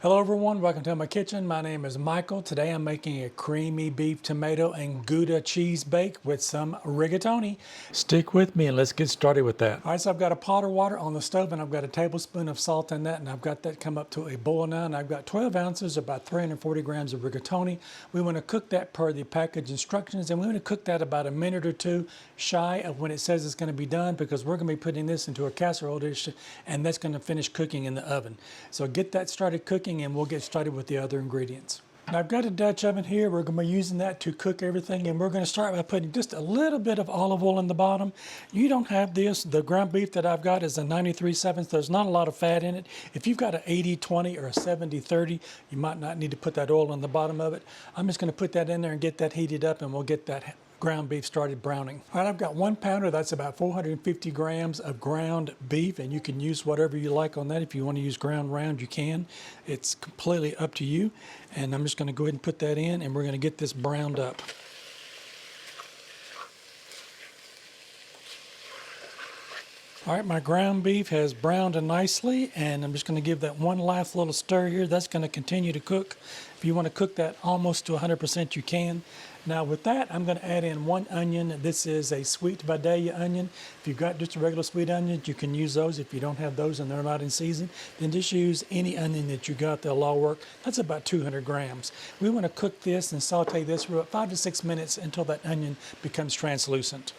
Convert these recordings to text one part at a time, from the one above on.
Hello everyone, welcome to my kitchen. My name is Michael. Today I'm making a creamy beef, tomato, and Gouda cheese bake with some rigatoni. Stick with me and let's get started with that. All right, so I've got a pot of water on the stove and I've got a tablespoon of salt in that, and I've got that come up to a boil now, and I've got 12 ounces, about 340 grams of rigatoni. We want to cook that per the package instructions, and we want to cook that about a minute or two shy of when it says it's going to be done, because we're going to be putting this into a casserole dish and that's going to finish cooking in the oven. So get that started cooking and we'll get started with the other ingredients. Now I've got a Dutch oven here. We're going to be using that to cook everything, and we're going to start by putting just a little bit of olive oil in the bottom. You don't have this. The ground beef that I've got is a 93/7. There's not a lot of fat in it. If you've got an 80/20 or a 70/30, you might not need to put that oil in the bottom of it. I'm just going to put that in there and get that heated up, and we'll get that ground beef started browning. All right, I've got 1 pounder. That's about 450 grams of ground beef, and you can use whatever you like on that. If you want to use ground round, you can. It's completely up to you. And I'm just going to go ahead and put that in, and we're going to get this browned up. All right, my ground beef has browned nicely, and I'm just going to give that one last little stir here. That's going to continue to cook. If you want to cook that almost to 100%, you can. Now with that, I'm going to add in 1 onion. This is a sweet Vidalia onion. If you've got just a regular sweet onion, you can use those. If you don't have those and they're not in season, then just use any onion that you got. They'll all work. That's about 200 grams. We want to cook this and saute this for about 5 to 6 minutes until that onion becomes translucent.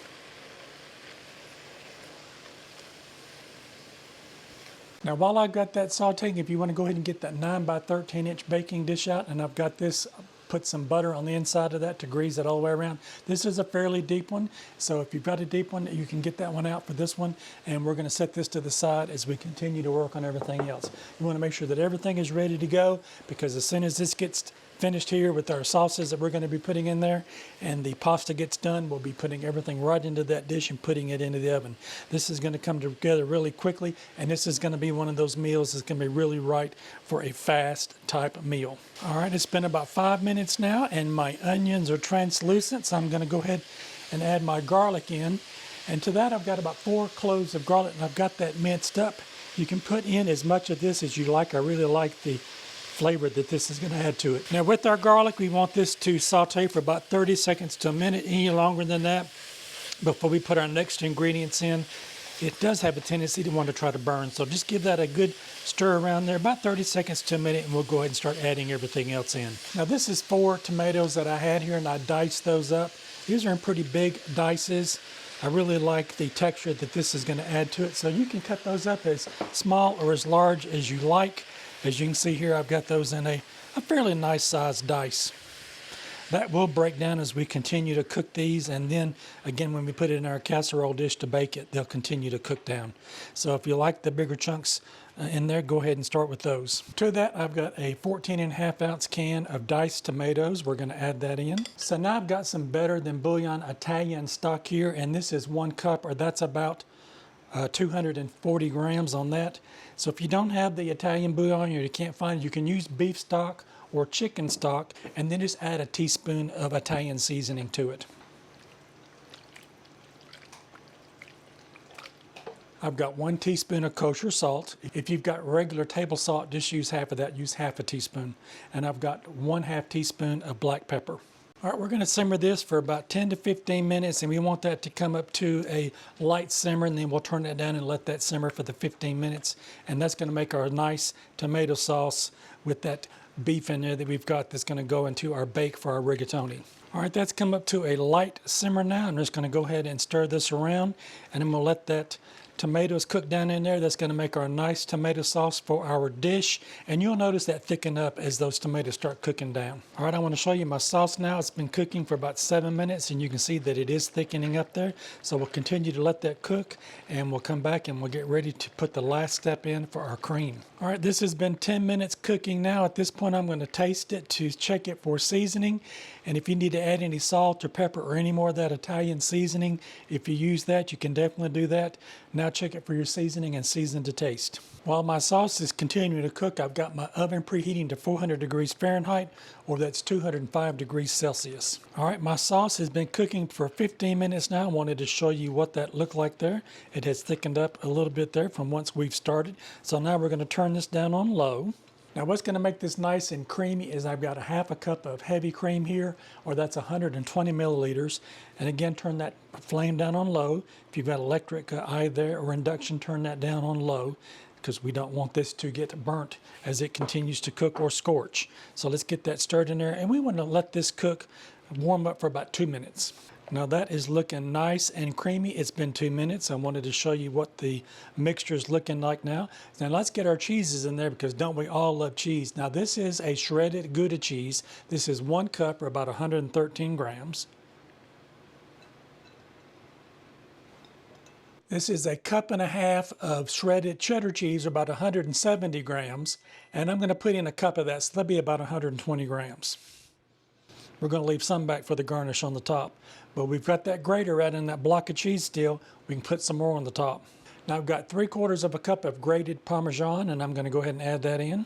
Now while I've got that sauteing, if you want to go ahead and get that 9 by 13 inch baking dish out, and I've got this, put some butter on the inside of that to grease it all the way around. This is a fairly deep one, so if you've got a deep one, you can get that one out for this one, and we're going to set this to the side as we continue to work on everything else. You want to make sure that everything is ready to go, because as soon as this gets finished here with our sauces that we're going to be putting in there and the pasta gets done, we'll be putting everything right into that dish and putting it into the oven. This is going to come together really quickly, and this is going to be one of those meals that's going to be really right for a fast type meal. All right, it's been about 5 minutes now, and my onions are translucent, so I'm going to go ahead and add my garlic in. And to that, I've got about 4 cloves of garlic, and I've got that minced up. You can put in as much of this as you like. I really like the flavor that this is going to add to it. Now with our garlic, we want this to saute for about 30 seconds to a minute. Any longer than that before we put our next ingredients in. It does have a tendency to want to try to burn, so just give that a good stir around there, about 30 seconds to a minute, and we'll go ahead and start adding everything else in. Now this is 4 tomatoes that I had here, and I diced those up. These are in pretty big dices. I really like the texture that this is going to add to it, so you can cut those up as small or as large as you like. As you can see here, I've got those in a fairly nice sized dice. That will break down as we continue to cook these, and then again when we put it in our casserole dish to bake it, they'll continue to cook down. So if you like the bigger chunks in there, go ahead and start with those. To that, I've got a 14.5 ounce can of diced tomatoes. We're going to add that in. So now I've got some better than bouillon Italian stock here, and this is 1 cup, or that's about 240 grams on that. So if you don't have the Italian bouillon or you can't find it, you can use beef stock or chicken stock, and then just add a teaspoon of Italian seasoning to it. I've got 1 teaspoon of kosher salt. If you've got regular table salt, just use half of that. Use half a teaspoon. And I've got 1/2 teaspoon of black pepper. All right, we're going to simmer this for about 10 to 15 minutes, and we want that to come up to a light simmer, and then we'll turn that down and let that simmer for the 15 minutes. And that's going to make our nice tomato sauce with that beef in there that we've got that's going to go into our bake for our rigatoni. All right, that's come up to a light simmer now. I'm just going to go ahead and stir this around, and then we'll let that tomatoes cook down in there. That's going to make our nice tomato sauce for our dish, and you'll notice that thicken up as those tomatoes start cooking down. All right, I want to show you my sauce now. It's been cooking for about 7 minutes, and you can see that it is thickening up there. So we'll continue to let that cook, and we'll come back and we'll get ready to put the last step in for our cream. All right, this has been 10 minutes cooking now. At this point, I'm going to taste it to check it for seasoning, and if you need to add any salt or pepper or any more of that Italian seasoning, if you use that, you can definitely do that. Now check it for your seasoning and season to taste. While my sauce is continuing to cook, I've got my oven preheating to 400 degrees Fahrenheit, or that's 205 degrees Celsius. All right, my sauce has been cooking for 15 minutes now. I wanted to show you what that looked like there. It has thickened up a little bit there from once we've started. So now we're going to turn this down on low. Now what's going to make this nice and creamy is I've got a half a cup of heavy cream here, or that's 120 milliliters. And again, turn that flame down on low. If you've got electric eye there or induction, turn that down on low, because we don't want this to get burnt as it continues to cook or scorch. So let's get that stirred in there, and we want to let this cook, warm up for about 2 minutes. Now that is looking nice and creamy. It's been 2 minutes. I wanted to show you what the mixture is looking like now. Now let's get our cheeses in there, because don't we all love cheese? Now this is a shredded Gouda cheese. This is 1 cup, or about 113 grams. This is a cup and a half of shredded cheddar cheese, or about 170 grams. And I'm going to put in a cup of that, so that'll be about 120 grams. We're going to leave some back for the garnish on the top. But we've got that grater right in that block of cheese still. We can put some more on the top. Now I've got 3/4 of a cup of grated Parmesan, and I'm going to go ahead and add that in.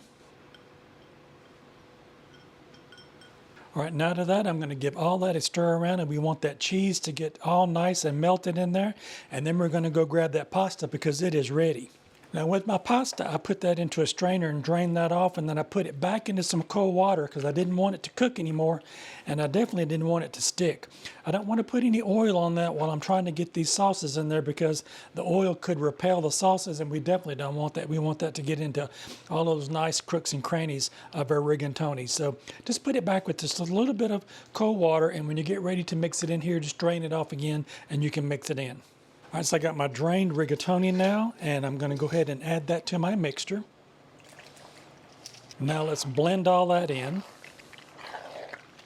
All right, now to that, I'm going to give all that a stir around, and we want that cheese to get all nice and melted in there. And then we're going to go grab that pasta, because it is ready. Now with my pasta, I put that into a strainer and drain that off, and then I put it back into some cold water because I didn't want it to cook anymore, and I definitely didn't want it to stick. I don't want to put any oil on that while I'm trying to get these sauces in there, because the oil could repel the sauces, and we definitely don't want that. We want that to get into all those nice crooks and crannies of our rigatoni. So just put it back with just a little bit of cold water, and when you get ready to mix it in here, just drain it off again, and you can mix it in. All right, so I got my drained rigatoni now, and I'm going to go ahead and add that to my mixture. Now let's blend all that in.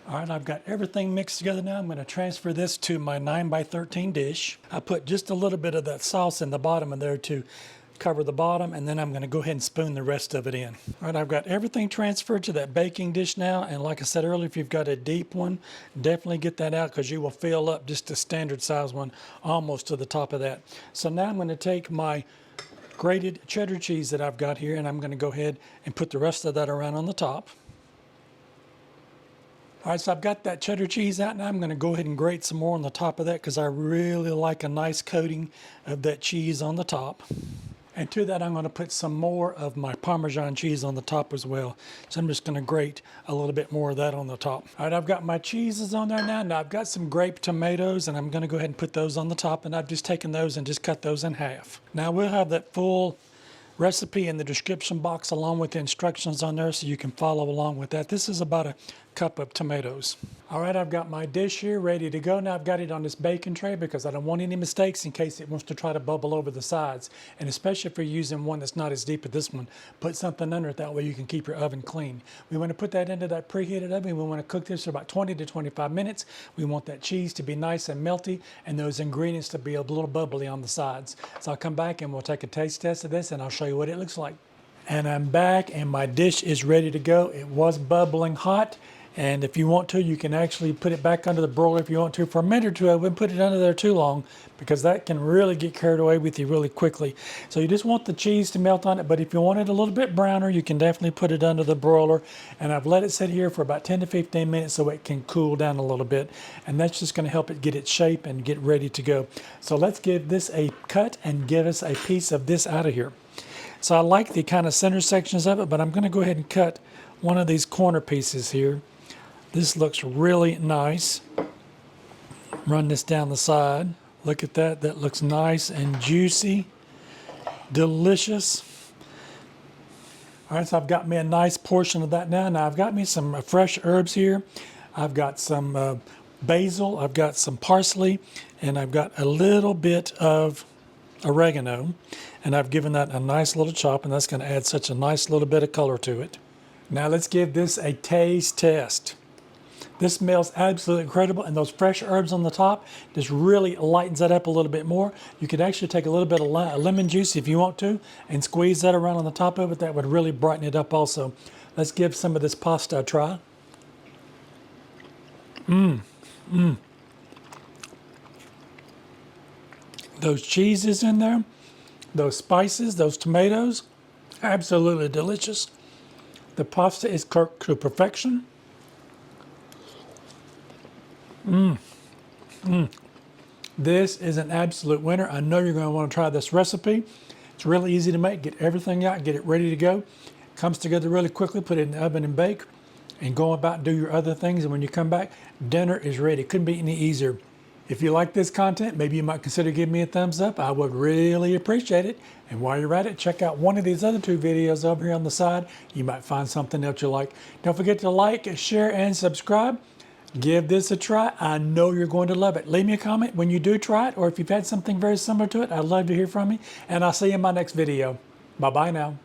All right, I've got everything mixed together now. I'm going to transfer this to my 9x13 dish. I put just a little bit of that sauce in the bottom of there to cover the bottom, and then I'm going to go ahead and spoon the rest of it in. All right, I've got everything transferred to that baking dish now, and like I said earlier, if you've got a deep one, definitely get that out, because you will fill up just a standard size one almost to the top of that. So now I'm going to take my grated cheddar cheese that I've got here, and I'm going to go ahead and put the rest of that around on the top. All right, so I've got that cheddar cheese out, now I'm going to go ahead and grate some more on the top of that, because I really like a nice coating of that cheese on the top. And to that, I'm going to put some more of my Parmesan cheese on the top as well. So I'm just going to grate a little bit more of that on the top. All right, I've got my cheeses on there now. Now I've got some grape tomatoes, and I'm going to go ahead and put those on the top. And I've just taken those and just cut those in half. Now we'll have that full recipe in the description box along with the instructions on there, so you can follow along with that. This is about a cup of tomatoes. All right, I've got my dish here ready to go. Now I've got it on this baking tray because I don't want any mistakes in case it wants to try to bubble over the sides. And especially if you're using one that's not as deep as this one, put something under it, that way you can keep your oven clean. We want to put that into that preheated oven. We want to cook this for about 20 to 25 minutes. We want that cheese to be nice and melty, and those ingredients to be a little bubbly on the sides. So I'll come back and we'll take a taste test of this, and I'll show you what it looks like. And I'm back, and my dish is ready to go. It was bubbling hot. And if you want to, you can actually put it back under the broiler if you want to for a minute or two. I wouldn't put it under there too long, because that can really get carried away with you really quickly. So you just want the cheese to melt on it, but if you want it a little bit browner, you can definitely put it under the broiler. And I've let it sit here for about 10 to 15 minutes so it can cool down a little bit. And that's just going to help it get its shape and get ready to go. So let's give this a cut and give us a piece of this out of here. So I like the kind of center sections of it, but I'm going to go ahead and cut one of these corner pieces here. This looks really nice. Run this down the side. Look at that. That looks nice and juicy. Delicious. All right, so I've got me a nice portion of that now. Now I've got me some fresh herbs here. I've got some basil. I've got some parsley. And I've got a little bit of oregano. And I've given that a nice little chop. And that's going to add such a nice little bit of color to it. Now let's give this a taste test. This smells absolutely incredible, and those fresh herbs on the top just really lightens that up a little bit more. You could actually take a little bit of lemon juice if you want to and squeeze that around on the top of it. That would really brighten it up also. Let's give some of this pasta a try. Those cheeses in there, those spices, those tomatoes, absolutely delicious. The pasta is cooked to perfection. This is an absolute winner. I know you're going to want to try this recipe. It's really easy to make. Get everything out, get it ready to go. comes together really quickly, put it in the oven and bake, and go about and do your other things. And when you come back, dinner is ready. Couldn't be any easier. If you like this content, maybe you might consider giving me a thumbs up. I would really appreciate it. And while you're at it, check out one of these other 2 videos over here on the side. You might find something else you like. Don't forget to like, share, and subscribe. Give this a try. I know you're going to love it. Leave me a comment when you do try it, or if you've had something very similar to it. I'd love to hear from you. And I'll see you in my next video. Bye-bye now.